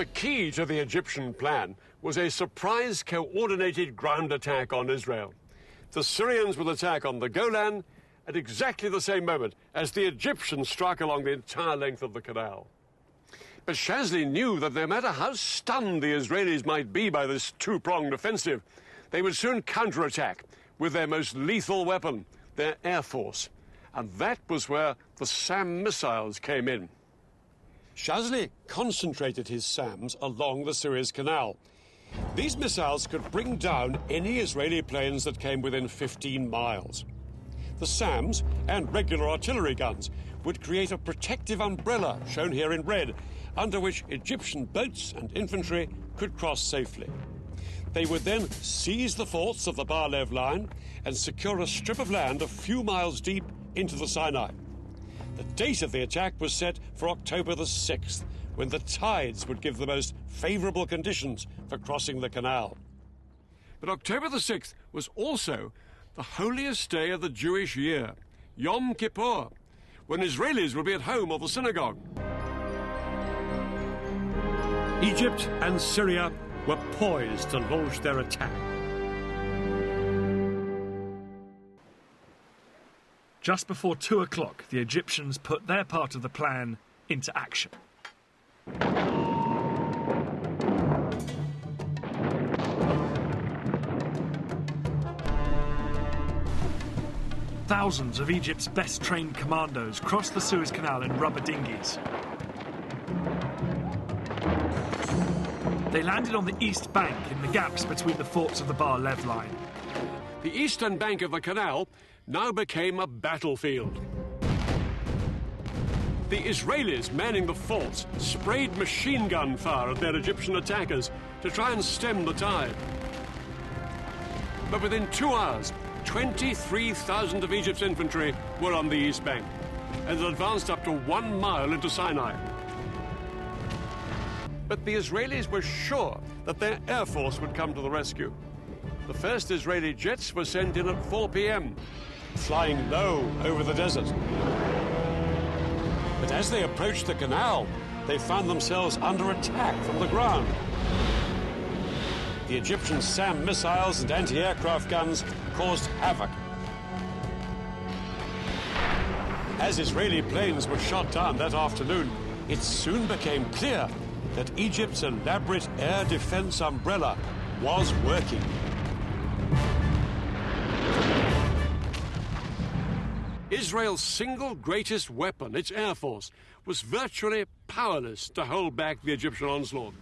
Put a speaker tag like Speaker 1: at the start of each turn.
Speaker 1: The key to the Egyptian plan was a surprise coordinated ground attack on Israel. The Syrians would attack on the Golan at exactly the same moment as the Egyptians struck along the entire length of the canal. But Shazli knew that no matter how stunned the Israelis might be by this two-pronged offensive, they would soon counterattack with their most lethal weapon, their air force. And that was where the SAM missiles came in. Shazli concentrated his SAMs along the Suez Canal. These missiles could bring down any Israeli planes that came within 15 miles. The SAMs and regular artillery guns would create a protective umbrella, shown here in red, under which Egyptian boats and infantry could cross safely. They would then seize the forts of the Bar-Lev line and secure a strip of land a few miles deep into the Sinai. The date of the attack was set for October the 6th, when the tides would give the most favourable conditions for crossing the canal. But October the 6th was also the holiest day of the Jewish year, Yom Kippur, when Israelis would be at home or the synagogue. Egypt and Syria were poised to launch their attack.
Speaker 2: Just before 2 o'clock, the Egyptians put their part of the plan into action. Thousands of Egypt's best-trained commandos crossed the Suez Canal in rubber dinghies. They landed on the east bank in the gaps between the forts of the Bar-Lev line.
Speaker 1: The eastern bank of the canal now became a battlefield. The Israelis manning the forts sprayed machine gun fire at their Egyptian attackers to try and stem the tide. But within 2 hours, 23,000 of Egypt's infantry were on the east bank and had advanced up to 1 mile into Sinai. But the Israelis were sure that their air force would come to the rescue. The first Israeli jets were sent in at 4 p.m., flying low over the desert. But as they approached the canal, they found themselves under attack from the ground. The Egyptian SAM missiles and anti-aircraft guns caused havoc. As Israeli planes were shot down that afternoon, it soon became clear that Egypt's elaborate air defense umbrella was working. Israel's single greatest weapon, its air force, was virtually powerless to hold back the Egyptian onslaught.